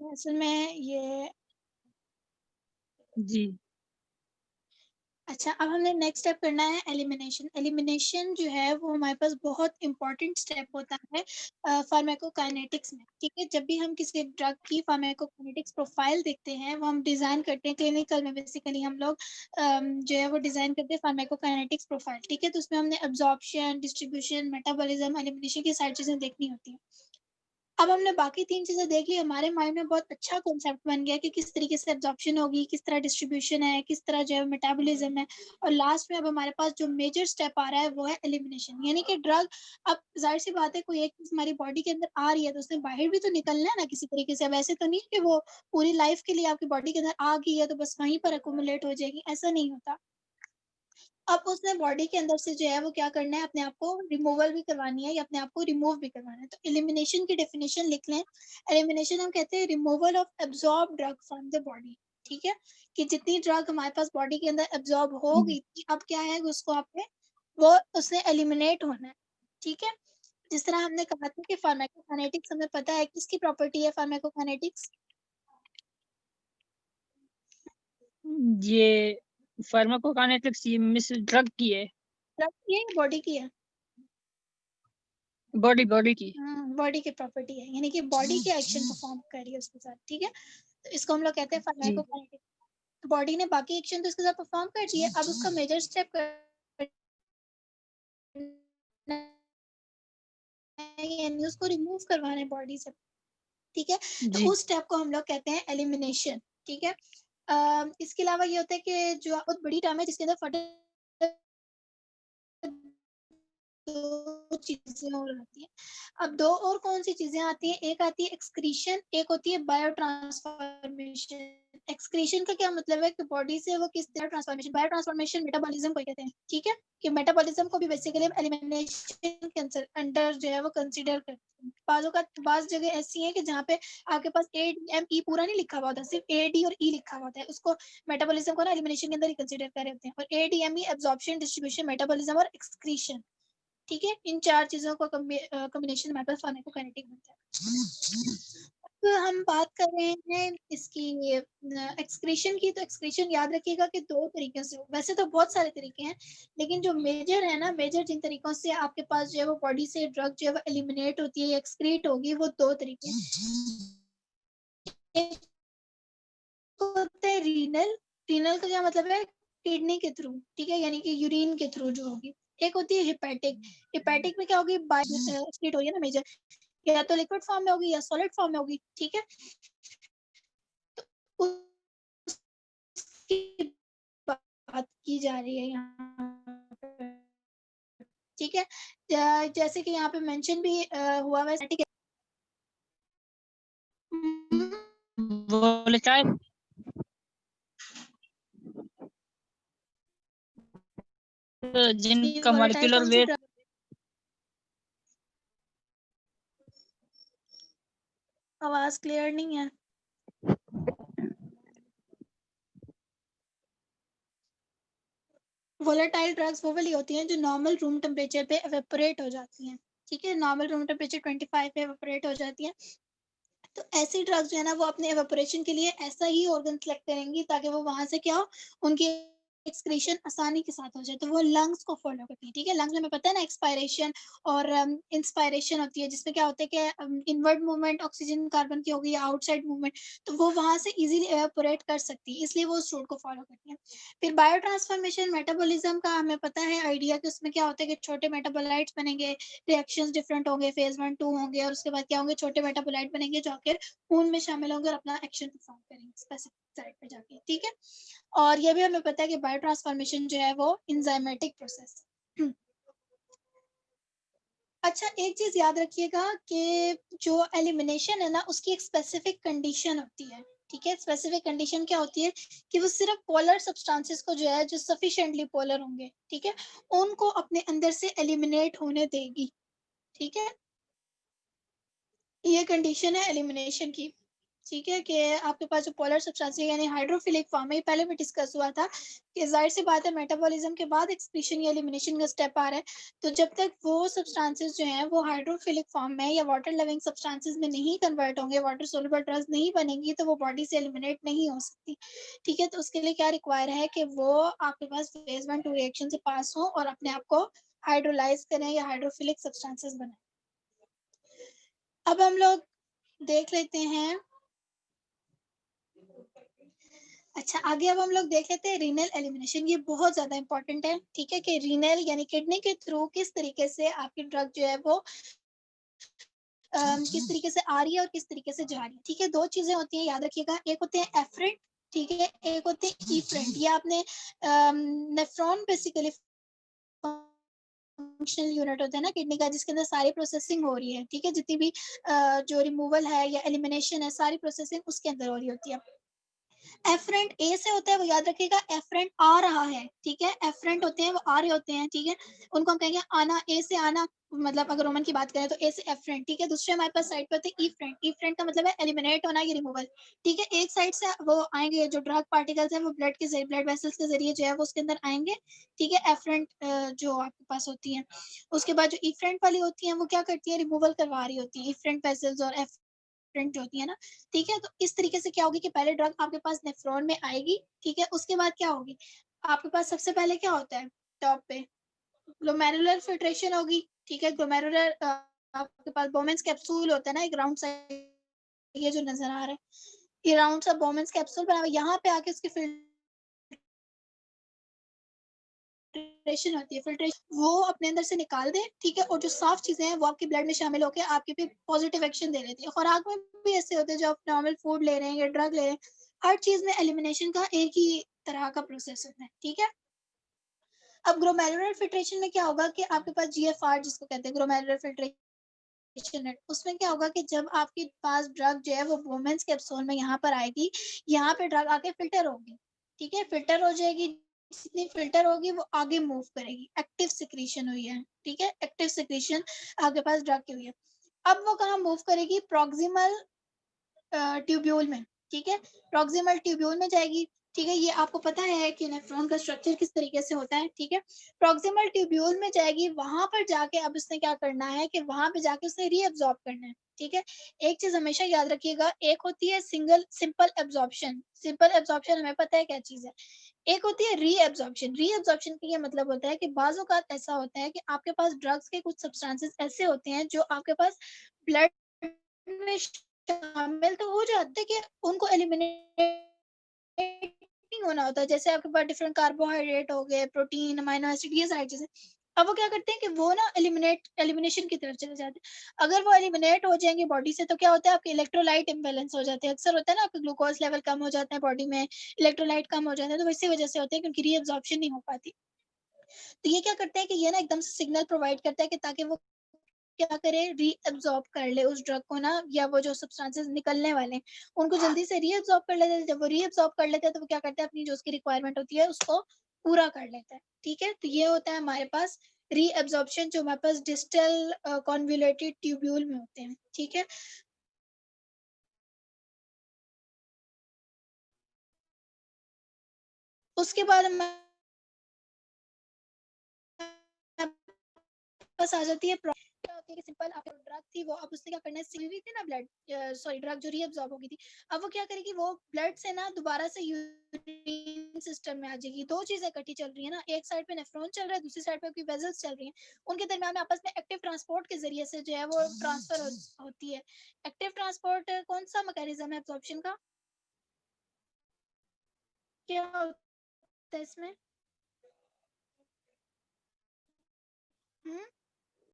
असल में ये जी अच्छा, अब हमने नेक्स्ट स्टेप करना है एलिमिनेशन। एलिमिनेशन जो है वो हमारे पास बहुत इंपॉर्टेंट स्टेप होता है फार्माकोकाइनेटिक्स में। ठीक है, जब भी हम किसी ड्रग की फार्माकोकाइनेटिक्स प्रोफाइल देखते हैं, वो हम डिजाइन करते हैं क्लिनिकल में। बेसिकली हम लोग जो है वो डिजाइन करते हैं फार्माकोकाइनेटिक्स प्रोफाइल। ठीक है, तो उसमें हमने एब्जॉर्प्शन, डिस्ट्रीब्यूशन, मेटाबॉलिज्म, एलिमिनेशन की सारी चीजें देखनी होती है। अब हमने बाकी 3 चीजें देख ली, हमारे माइंड में बहुत अच्छा कॉन्सेप्ट बन गया कि किस तरीके से एब्जॉर्प्शन होगी, किस तरह डिस्ट्रीब्यूशन है, किस तरह जो है मेटाबॉलिज्म है। और लास्ट में अब हमारे पास जो मेजर स्टेप आ रहा है वो है एलिमिनेशन। यानी कि ड्रग, अब जाहिर सी बात है कोई एक चीज हमारी बॉडी के अंदर आ रही है तो उसने बाहर भी तो निकलना है ना किसी तरीके से। अब ऐसे तो नहीं है कि वो पूरी लाइफ के लिए आपकी बॉडी के अंदर आ गई है तो बस वहीं पर अकोमुलेट हो जाएगी, ऐसा नहीं होता। अब उसने बॉडी के अंदर से जो है वो क्या करना है, अपने आप को रिमूवल भी करवानी है या अपने आप को रिमूव भी करवाना है। तो एलिमिनेशन की डेफिनेशन लिख लें। एलिमिनेशन हम कहते हैं removal of absorb drug from the body. ठीक है, कि जितनी ड्रग हमारे पास बॉडी के अंदर एब्जॉर्ब हो गई थी, अब क्या है उसको आपने वो उसने एलिमिनेट होना है। ठीक है, जिस तरह हमने कहा था कि फार्माकोकाइनेटिक्स हमें पता है किसकी प्रॉपर्टी है फार्माकोकाइनेटिक्स। ये फार्माकोकाइनेटिक्स ये मिस ड्रग की है, ड्रग की है या बॉडी की है? बॉडी की। बॉडी की प्रॉपर्टी है, यानी कि बॉडी के एक्शन परफॉर्म कर रही है उसके साथ। ठीक है, तो इसको हम लोग कहते हैं जी फार्माकोकाइनेटिक्स। बॉडी ने बाकी एक्शन तो इसके साथ परफॉर्म कर दिए, अब उसका मेजर स्टेप करना है यानी उसको रिमूव करवाना है बॉडी से। ठीक है, तो जी उस स्टेप को हम लोग कहते हैं एलिमिनेशन। ठीक है, इसके अलावा ये होता है कि जो बहुत बड़ी टर्म है जिसके अंदर फर्दर दो चीजें और आती हैं। अब दो और कौन सी चीजें आती हैं, एक आती है एक्सक्रीशन, एक होती है बायो ट्रांसफॉर्मेशन। एक्सक्रीशन का क्या मतलब है कि बॉडी से वो किस तरह ट्रांसफॉर्मेशन, बायो ट्रांसफॉर्मेशन मेटाबॉलिज्म को कहते हैं। ठीक है, कि मेटाबॉलिज्म को भी बेसिकली हम एलिमिनेशन के अंडर जो है वो कंसीडर करते हैं। बाजू का बाज जगह ऐसी है कि जहाँ पे आपके पास ADME पूरा नहीं लिखा हुआ होता, सिर्फ AD और E लिखा हुआ होता है, उसको मेटाबॉलिज्म को ना एलिमिनेशन के अंदर ही कंसीडर कर रहे होते हैं। और ADME एब्जॉर्प्शन, डिस्ट्रीब्यूशन, मेटाबॉलिज्म और एक्सक्रीशन। ठीक है, इन 4 चीजों का कॉम्बिनेशन हमारे पास फार्माकोकाइनेटिक बनता है। तो हम बात कर रहे हैं इसकी एक्सक्रीशन की। तो एक्सक्रीशन याद रखिएगा कि 2 तरीके से हो, वैसे तो बहुत सारे तरीके हैं, लेकिन जो मेजर है ना, मेजर जिन तरीकों से आपके पास जो है वो बॉडी से ड्रग जो है वो एलिमिनेट होती है या एक्सक्रीट होगी, वो 2 तरीके हैं। एक होता है रीनल। रीनल का क्या मतलब है, किडनी के थ्रू। ठीक है, यानी कि यूरिन के थ्रू जो होगी। एक होती है हिपैटिक। हिपैटिक में क्या होगी, एक्सक्रीट होगी ना मेजर, या तो लिक्विड फॉर्म में होगी या सॉलिड फॉर्म में होगी। ठीक है, तो उसकी बात की जा रही है यहाँ पे। ठीक है, जैसे कि यहाँ पे मेंशन भी हुआ है। बोले चाहे जिनका वोलेटाइल मॉलिक्यूलर कौन सी वेट ड्रग? आवाज क्लियर नहीं है। वोलेटाइल ड्रग्स वो वाली होती हैं जो नॉर्मल रूम टेम्परेचर पे एवेपोरेट हो जाती हैं। ठीक है, नॉर्मल रूम टेम्परेचर 25 पे एवेपोरेट हो जाती हैं। तो ऐसी ड्रग्स जो है ना वो अपने एवेपोरेशन के लिए ऐसा ही ऑर्गन सेलेक्ट करेंगी ताकि वो वहां से क्या हो, उनकी एक्सक्रीशन आसानी के साथ हो जाए। तो वो लंग्स को फॉलो करती है। ठीक है, लंग्स में हमें पता है ना एक्सपायरेशन और इंस्पायरेशन होती है, जिसमें क्या होता है कि इनवर्ड मूवमेंट ऑक्सीजन कार्बन की होगी या आउटसाइड मूवमेंट, तो वो वहां से इजीली एवेपोरेट कर सकती है, इसलिए वो उस रूट को फॉलो करती है। फिर बायो ट्रांसफॉर्मेशन मेटाबॉलिज्म का हमें पता है आइडिया कि उसमें क्या होता है कि छोटे मेटाबोलाइट्स बनेंगे, रिएक्शंस डिफरेंट होंगे, फेज 1 2 होंगे, और उसके बाद क्या होंगे, छोटे मेटाबोलाइट बनेंगे जो आखिर खून में शामिल होंगे और अपना एक्शन परफॉर्म करेंगे स्पेसिफिक साइट पे जाके। ठीक है, और ये भी हमें पता है कि बायो ट्रांसफॉर्मेशन जो है वो एंजाइमेटिक प्रोसेस है। अच्छा, एक चीज याद रखिएगा कि जो एलिमिनेशन है ना उसकी एक स्पेसिफिक कंडीशन होती है। ठीक है, स्पेसिफिक कंडीशन क्या होती है कि वो सिर्फ पोलर सब्सटेंसेस को जो है जो सफिशिएंटली पोलर होंगे, ठीक है, उनको अपने अंदर से एलिमिनेट होने देगी। ठीक है, ये कंडीशन है एलिमिनेशन की। ठीक है, कि आपके पास जो पोलर सब्सटेंस है यानी हाइड्रोफिलिक फॉर्म है, ये पहले भी डिस्कस हुआ था कि जाहिर सी बात है मेटाबॉलिज्म के बाद एक्सक्रीशन या एलिमिनेशन का स्टेप आ रहा है। तो जब तक वो सब्सटेंसेस जो हैं वो हाइड्रोफिलिक फॉर्म में या वाटर लविंग सब्सटेंसेस में नहीं कन्वर्ट होंगे, वाटर सोल्युबल ड्रग्स नहीं बनेंगी, तो वो बॉडी से एलिमिनेट नहीं हो सकती। ठीक है, तो उसके लिए क्या रिक्वायर है कि वो आपके पास फेज 1 2 रिएक्शन से पास हो और अपने आप को हाइड्रोलाइज करें या हाइड्रोफिलिक सब्सटेंसेस बनाएं। अब हम लोग देख लेते हैं। अच्छा, आगे अब हम लोग देख लेते हैं रीनल एलिमिनेशन। ये बहुत ज्यादा इंपॉर्टेंट है। ठीक है, कि रीनल यानी किडनी के थ्रू किस तरीके से आपकी ड्रग जो है वो किस तरीके से आ रही है और किस तरीके से जा रही है। ठीक है, दो चीजें होती हैं, याद रखिएगा। एक होते हैं एफरेंट, ठीक है, एक होते हैं इफरेंट। ये आपने नेफ्रॉन बेसिकली फंक्शनल यूनिट होता है ना किडनी का, जिसके अंदर सारी प्रोसेसिंग हो रही है। ठीक है, जितनी भी जो रिमूवल है या एलिमिनेशन है, सारी प्रोसेसिंग उसके अंदर हो रही होती है। एफरेंट ए से होता है, वो याद रखिएगा। एफरेंट आ रहा है, ठीक है, एफरेंट होते हैं वो आ रहे होते हैं। ठीक है, उनको हम कहेंगे आना, ए से आना, मतलब अगर रोमन की बात करें तो ए से एफरेंट। ठीक है, दूसरे हमारे पास साइड पे होते हैं ई फ्रेंट। ई फ्रेंट का मतलब है एलिमिनेट होना या रिमूवल। ठीक है, एक साइड से वो आएंगे, जो ड्रग पार्टिकल्स है वो ब्लड के जरिए, ब्लड वेसल्स के जरिए जो है वो उसके अंदर आएंगे। ठीक है, एफरेंट जो आपके पास होती है। उसके बाद जो ई फ्रेंट वाली होती है वो क्या करती है, रिमूवल करवा रही होती है, ई फ्रेंट वेसल्स और जो होती है ना। ठीक है, तो इस तरीके से क्या होगी कि पहले ड्रग आपके पास नेफ्रॉन में आएगी। ठीक है, उसके बाद क्या होगी, आपके पास सबसे पहले क्या होता है टॉप पे, ग्लोमेरुलर फिल्ट्रेशन होगी। ठीक है, ग्लोमेरुलर आपके पास बोमेंस कैप्सूल होता है ना, एक राउंड सा, ये जो नजर आ रहा है, ये राउंड सा बोमेंस कैप्सूल बना हुआ है। यहाँ पे आके उसकी फिल्ट्रेशन होती है। फिल्ट्रेशन वो अपने अंदर से निकाल दे। ठीक है, और जो साफ चीजें हैं वो आपके ब्लड में शामिल होकर आपके पे पॉजिटिव एक्शन दे लेती है। खुराक में भी ऐसे होते हैं, जो आप नॉर्मल फूड ले रहे हैं या ड्रग ले रहे हैं, हर चीज में एलिमिनेशन का एक ही तरह का प्रोसेस होता है। ठीक है, अब ग्लोमेरुलर फिल्ट्रेशन में क्या होगा कि आपके पास जीएफआर, जिसको कहते हैं ग्लोमेरुलर फिल्ट्रेशन है, उसमें क्या होगा कि जब आपके पास ड्रग जो है वो वोमेंस कैप्सूल में यहाँ पर आएगी, यहाँ पे ड्रग आके फिल्टर होगी। ठीक है, फिल्टर हो जाएगी, जितनी फिल्टर होगी वो आगे मूव करेगी। एक्टिव सिक्रीशन हुई है। ठीक है, एक्टिव सिक्रीशन आपके पास ड्रग की हुई है। अब वो कहाँ मूव करेगी, प्रॉक्सिमल ट्यूब्यूल में। ठीक है, प्रॉक्सिमल ट्यूब्यूल में जाएगी। ठीक है, ये आपको पता है कि नेफ्रॉन का स्ट्रक्चर किस तरीके से होता है। ठीक है, प्रॉक्सिमल ट्यूब्यूल में जाएगी, वहां पर जाके अब उसने क्या करना है कि वहां पे जाके उसने रीअब्सॉर्ब करना है। ठीक है, एक चीज हमेशा याद रखिएगा, एक होती है सिंपल एब्जॉर्प्शन। सिंपल एब्जॉर्प्शन हमें पता है क्या चीज है। एक होती है रीअब्सॉर्प्शन। रीअब्सॉर्प्शन का ये मतलब होता है कि बाज़ औक़ात ऐसा होता है कि आपके पास ड्रग्स के कुछ सब्सटेंसेस ऐसे होते हैं जो आपके पास ब्लड में शामिल तो हो जाते हैं कि उनको एलिमिनेट नहीं होना होता। जैसे आपके पास डिफरेंट कार्बोहाइड्रेट हो गए, प्रोटीन, अमीनो एसिड, ये सारी चीजें। अब वो क्या करते हैं कि वो ना एलिमिनेशन की तरफ चले जाते हैं। अगर वो एलिमिनेट हो जाएंगे बॉडी से, तो क्या होता है, आपके इलेक्ट्रोलाइट इम्बेलेंस हो जाते हैं। अक्सर होता है ना, आपके ग्लूकोज लेवल कम हो जाते हैं बॉडी में, इलेक्ट्रोलाइट कम हो जाते हैं, तो इसी वजह से होते हैं, क्योंकि रीअब्जॉर्प्शन नहीं हो पाती। तो ये क्या करते हैं कि ये ना एकदम से सिग्नल प्रोवाइड करता है कि ताकि वो क्या करे, रीअब्सॉर्ब कर ले उस ड्रग को ना, या वो जो सब्सटेंसेस निकलने वाले हैं उनको जल्दी से रीअब्सॉर्ब कर लेते हैं। जब वो रीअब्सॉर्ब कर लेते हैं तो वो क्या करते हैं, अपनी जो उसकी रिक्वायरमेंट होती है उसको पूरा कर लेता है। ठीक है, तो ये होता है हमारे पास रीअब्सॉर्प्शन, जो हमारे पास डिस्टल कॉन्वोल्यूटेड ट्यूब्यूल में होते हैं। ठीक है, उसके बाद हमारे बस आ जाती है क्या होती है कि सिंपल आपकी ड्रग थी वो, अब उसने क्या करना है, सिल हुई थी ना ब्लड, सॉरी ड्रग जो रीअब्सॉर्ब हो गई थी, अब वो क्या करेगी, वो ब्लड से ना दोबारा से यूरिन सिस्टम में आ जाएगी। दो चीजें इकट्ठी चल रही है ना, एक साइड पे नेफ्रॉन चल रहा है, दूसरी साइड पे आपकी वेजल्स चल रही हैं, उनके दरमियान में आपस में एक्टिव ट्रांसपोर्ट के जरिए से जो है वो ट्रांसफर होती है। एक्टिव ट्रांसपोर्ट कौन सा मैकेनिज्म है एब्जॉर्प्शन का, क्या होता है इसमें?